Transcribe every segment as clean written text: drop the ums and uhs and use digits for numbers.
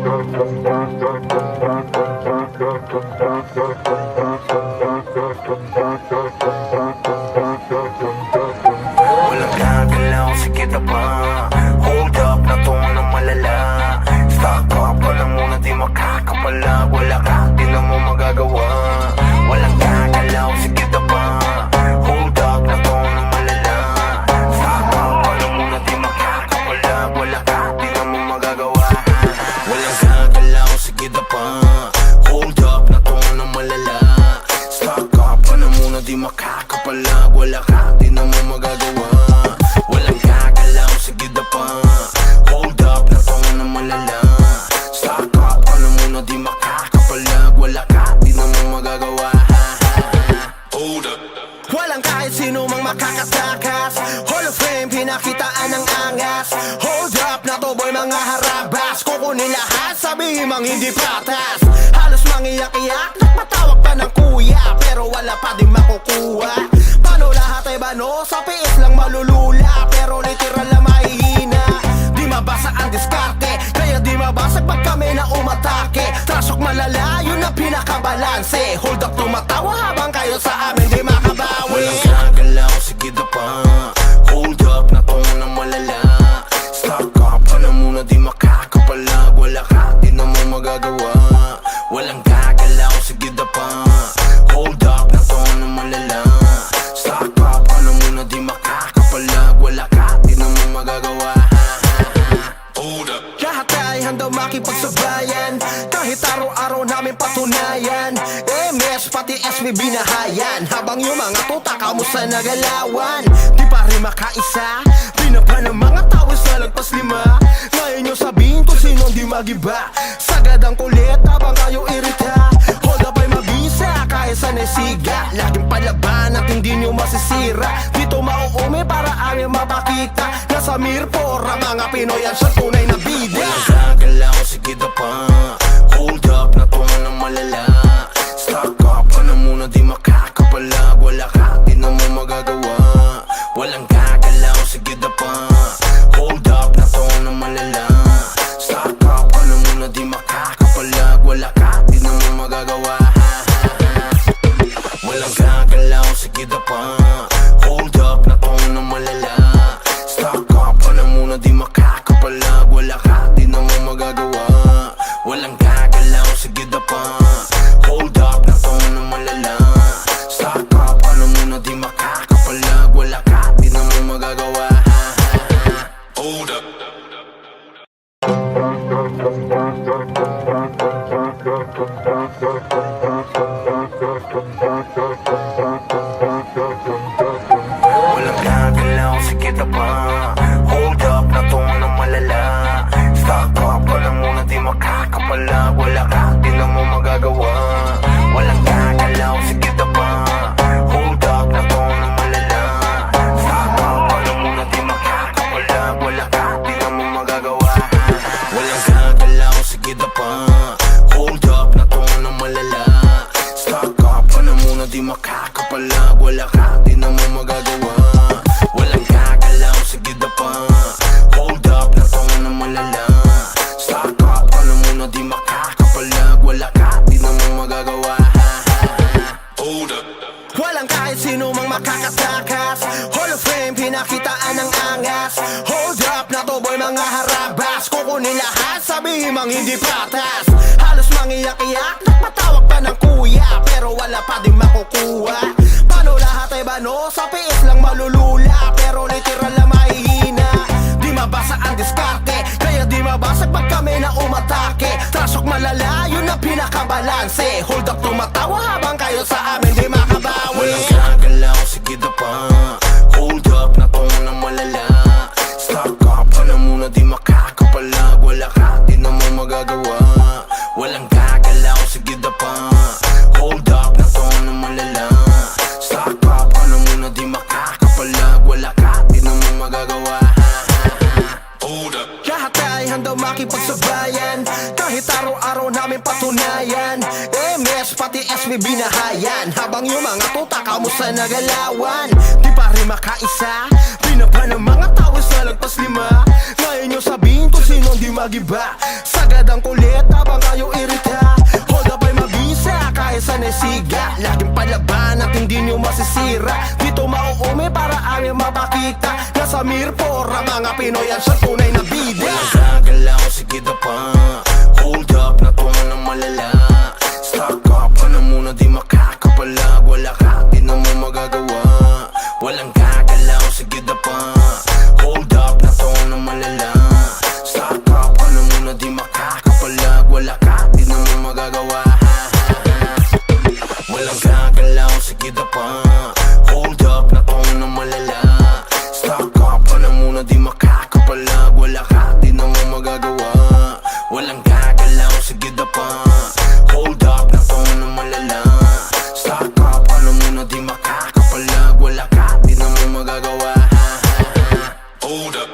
Walang gagalaw, sige na pa. Hold up na to ng malala. Stop up ka na muna, di makakapala. Wala ka, di na mo magagawa. Walang gagalaw, sige na pa. Hold up na to ng malala. Stop up ka na muna, di makakapala. Wala ka, di na mo magagawa. Walang gagalaw, sige na pa. Hold up na to ng malala. Stop up ka na muna, di makakapala. Wala ka, di na mo magagawa. Walang gagalaw, sige na pa. Hold up na to ng malala. Stop up ka na muna, di makakapalag. Wala ka, di na mo magagawa. Hold up. Walang kahit sino mang makakatakas. Hall of Fame, pinakitaan ng angas. Hold up na to boy, mga harabas. Kukunin lahat, sabihin mang hindi patas. Halos mangiyak-iyak, nagpatawag pa ng kuya, pero wala pa din makukuha. Paano lahat ay bano, sa PS lang malulula, pero literal na mahihina. Di mabasa ang diskarte, kaya di mabasag pag kami na umatake. Trasok malala, yun ang pinakabalanse. Hold up, tumatawa habang kayo sa amin di makabawi. Walang gagalaw, sige na pa. Hold up na to ng malala. Stop up ka na muna, di makakapalag. Wala ka, di na mo magagawa. Walang gagalaw, sige na pa. Hold up na to ng malala. Stop up ka na muna, di makakapalag. Wala ka, di na mo magagawa. Hold up. Lahat ay handang makipagsabayan, kahit araw-araw namin patunayan. MS pati SB binahayan, habang yung mga tuta kamusta nagalawan. Di pa rin makaisa, binaba ng mga tao sa lagpas lima. Ngayon nyo sabihin kung sino di magiba. Sagad ang kulit habang kayo irita. Hold up ay mabisa kahit sa nesiga. Laging palaban at hindi nyo masisira. Dito mauumi para amin mapakita. Nasa Mirpor ang mga Pinoy ang sa tunay na bida. Walang gagalaw, sige na pa. Hold up na to ng malala. Stop up ka na muna, di makakapalag. Wala ka, di na mo magagawa. Walang gagalaw, sige na pa. Hold up na to ng malala. Stop up ka na muna, di makakapalag. Wala ka, di na mo magagawa. Walang gagalaw, sige na pa. Hold up na to ng malala. Stop up ka na muna, di makakapalag. Wala ka, di na mo magagawa. Walang gagalaw, sige na pa. Hold up na to ng malala. Stop up ka na muna, di makakapalag. Wala ka, di na mo magagawa. Hold up. Walang gagalaw, sige na pa. Hold up na to ng malala. Stop up ka na muna, di makakapalag. Wala ka, di na mo magagawa. Walang gagalaw, sige na pa. Hold up na to ng malala. Stop up ka na muna, di makakapalag. Wala ka, di na mo magagawa. Walang gagalaw, sige na pa. Hold up na to ng malala. Stop up ka na muna, di makakapalag. Wala ka, di na mo magagawa. Walang gagalaw, sige na pa. Hold up na to ng malala. Stop up ka na muna, di makakapalag. Wala ka, di na mo magagawa. Hold up. Walang kahit sino mang makakatakas. Hall of Fame, pinakitaan ng angas. Hold up na to boy, mga harabas. Kukunin lahat, sabihin mang hindi patas. Halos mangiyak-iyak, nagpatawag pa ng kuya, pero wala pa din makukuha. Paano lahat ay bano, sa PS lang malulula, pero literal na mahihina. Di mabasa ang diskarte, kaya di mabasag pag kami na umatake. Trasok malala, yun ang pinakabalanse. Hold up, tumatawa habang kayo sa amin di makabawi. Walang gagalaw, sige na pa. Hold up na to ng malala. Stop up ka na muna, di makakapalag. Wala ka, di na mo magagawa. Walang gagalaw, sige na pa. Hold up na to ng malala. Stop up ka na muna, di makakapalag. Wala ka, di na mo magagawa. Hold up. Lahat ay handang makipagsabayan, kahit araw-araw namin patunayan. MS pati SB binahayan, habang yung mga tuta kamusta nagalawan. Di pa rin makaisa, binaba ng mga tao sa lagpas lima. Ngayon nyo sabihin kung sino di magiba. Sagad Sagad ang kulit habang kayo irita. Hold up ay mabisa kahit sa nesiga. Laging palaban at hindi nyo masisira. Dito mauumi para aming mapakita. Nasa Mirpor ang mga Pinoy at siya tunay na bida. Walang gagalaw, sige na pa. Hold up na to ng malala. Stock up ka na muna, di makakapalag. Wala ka, di na mo magagawa. Walang gagalaw, sige na pa. Hold up na to ng malala. Stock up ka na muna, di makakapalag. Wala ka, di na mo magagawa. Walang gagalaw, sige na pa. Hold up na to ng malala. Stock up ka na muna, di makakapalag. Wala ka, di na mo magagawa. Walang gagalaw, sige na pa. Hold up na to ng malala. Stock up ka na muna, di makakapalag. Wala ka, di na mo magagawa. Hold up.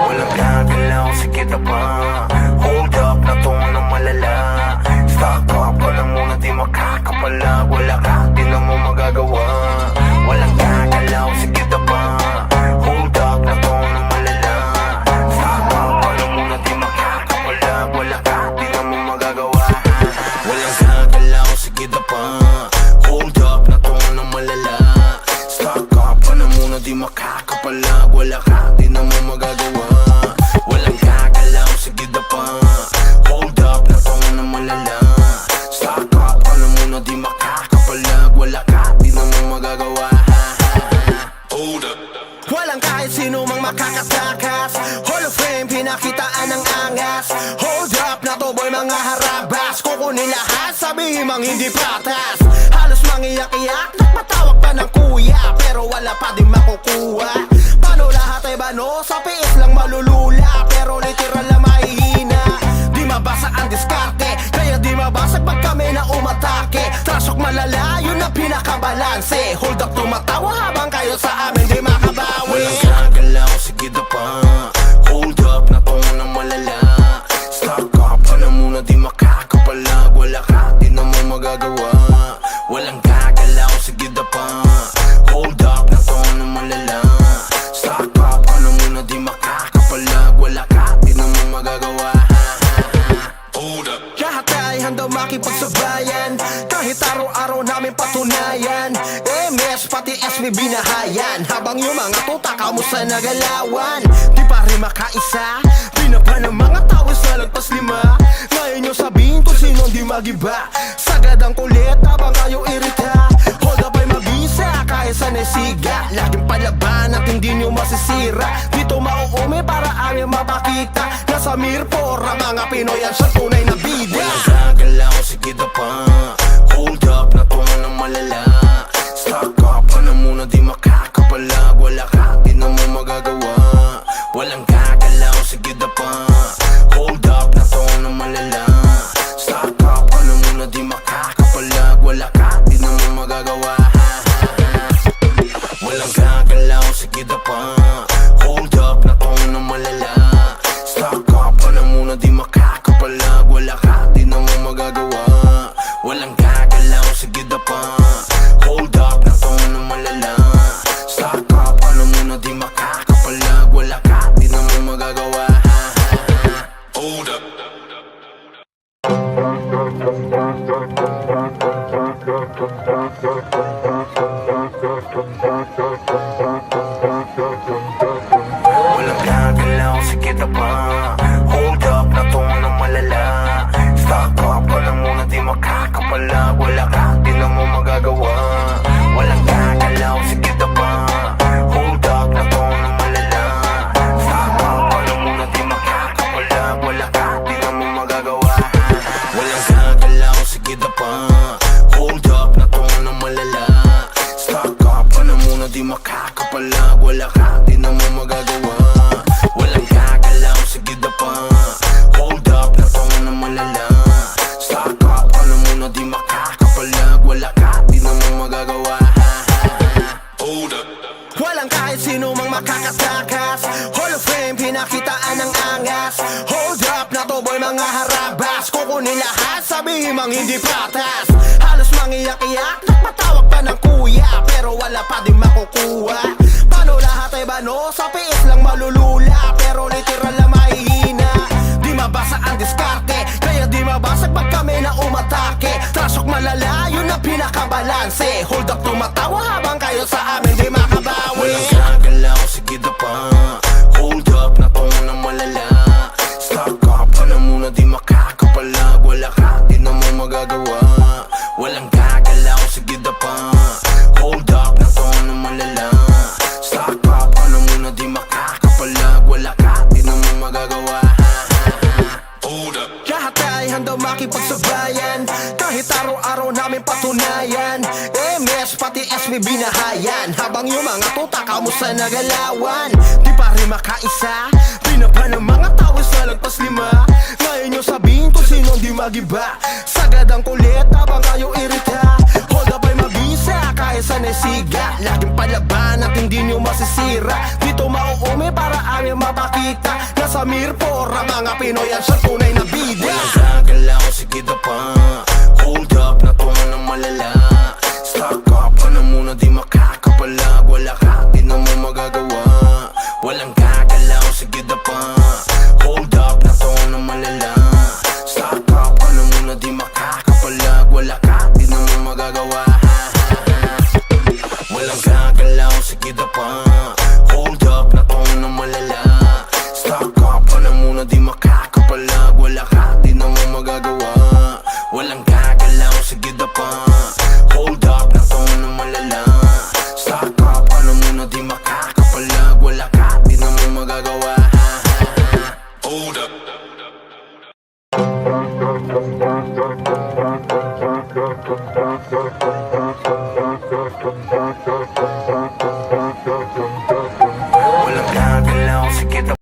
Walang gagalaw, sige na pa. Hold up na to ng malala. Stock up ka na muna, di makakapalag. Wala ka, di na mo magagawa. Walang gagalaw, sige na pa. Hold up na to ng malala. Stock up ka na muna, di makakapalag. Wala ka, di na mo magagawa. Walang gagalaw, sige na pa. Hold up na to ng malala. Stock up ka na muna, di makakapalag. Wala ka, di na mo magagawa. Walang gagalaw, sige na pa. Hold up na to ng malala. Stock up ka na muna, di makakapalag. Wala ka, di na mo magagawa. Hold up. Walang kahit sino mang makakatakas. Hall of Fame, pinakitaan ng angas. Hold up na to boy, mga harabas. Kukunin lahat, sabihin mang hindi patas. Halos mangiyak-iyak, nagpatawag pa ng kuya. Pero wala pa din makukuha. Paano lahat ay bano? Sa piis lang malulula. Pero literal na mahihina. Di mabasa ang diskarte, kaya di mabasag pag kami na umatake. Trasok malala, yun ang pinakabalanse. Hold up, tumatawa habang kayo sa amin di makabawi. Walang gagalaw, sige na pa. Hold up na to ng malala. Stock up ka na muna, di makakapalag. Wala ka, di na mo magagawa. Walang gagalaw, sige na pa. Hold up na to ng malala. Stock up ka na muna, di makakapalag. Wala ka, di na mo magagawa. Hold up. Lahat ay handang makipagsabayan. Kahit araw-araw namin patunayan. MS pati SB binahayan. Habang yung mga tuta kamusta nagalawan. Di pa rin makaisa. Binaba ng mga tao sa lagpas 5. Ngayon nyo sabihin kung sino di magiba. Sagad ang kulit habang kayo irita. Hold up ay mabisa kahit sa nesiga. Laging palaban at hindi nyo masisira. Dito mauumi para aming mapakita. Nasa Mirpor ang mga Pinoy at siya tunay na bida. Walang gagalaw, sige na pa. Hold up na to ng malala. Stock up ka na muna, di makakapalag. Wala ka, di na mo magagawa. Walang gagalaw, sige na pa. Hold up na to ng malala. Stock up ka na muna, di makakapalag. Wala ka, di na mo magagawa. Walang gagalaw, sige na pa. Hold up na to ng malala. Stock up ka na muna, di makakapalag. Wala ka, di na mo magagawa. Walang gagalaw, sige na pa. Hold up na to ng malala. Stock up ka na muna, di makakapalag. Wala ka, di na mo magagawa. Hold up. Walang gagalaw, sige na pa. Hold up na to ng malala. Stock up ka na muna, di makakapalag. Wala ka, di na mo magagawa. Walang gagalaw, sige na pa. Hold up na to ng malala. Stock up ka na muna, di makakapalag. Wala ka, di na mo magagawa. Walang gagalaw, sige na pa. Hold up na to ng malala. Stock up ka na muna, di makakapalag. Wala ka, di na mo magagawa. Walang gagalaw, sige na pa. Hold up na to ng malala. Stock up ka na muna, di makakapalag. Wala ka, di na mo magagawa. Hold up. Walang kahit sino mang makakatakas. Hall of Fame, pinakitaan ng angas. Hold up na to boy, mga harabas. Kukunin lahat, sabihin mang hindi patas. Halos mangiyak-iyak makuha. Paano lahat ay bano? Sa PS lang malulula, pero literal na mahihina. Di mabasa ang diskarte, kaya di mabasag pag kami na umatake. Trasok malala, yun ang pinakabalanse. Hold up, tumatawa habang kayo sa amin di makabawi. Walang gagalaw, sige na pa. Hold up, na to na malala. Stock up ka na muna, di makakapalag. Wala ka, di na mo magagawa. Walang gagalaw, sige na pa. Hold up, na to na malala. Stock up ka na muna, di makakapalag. Wala ka, di na mo magagawa. Hold up. Lahat ay handang makipagsabayan, kahit araw-araw namin patunayan. MS pati SB binahayan, habang yung mga tuta kamusta nagalawan. Di pa rin makaisa, pinapa ng mga tao sa lagpas 5. Ngayon nyo sabihin kung sino di magiba. Sagad ang kulit habang kayo irita. Hold up ay mabisa kahit sa nesiga. Laging palaban at hindi nyo masisira. Dito mauumi para amin mapakita. Nasa Mirpor ang mga Pinoy ang siyang tunay na bida. Walang gagalaw, sige na pa. Hold up, na to na malala. Stock up ka na muna, di makakapalag. Wala ka, di na mo magagawa. Walang gagalaw, sige na pa. Hold up, na to na malala. Stock up ka na muna, di makakapalag. Wala ka, di na mo magagawa. Walang gagalaw, sige na pa. Hold up, na to na malala. Stock up ka na muna, di makakapalag. Wala ka, di na mo magagawa. Walang gagalaw, sige na pa. Hold up, na to na malala. Stock up ka na muna, di makakapalag. Wala ka, di na mo magagawa. Hold up. Walang gagalaw, sige na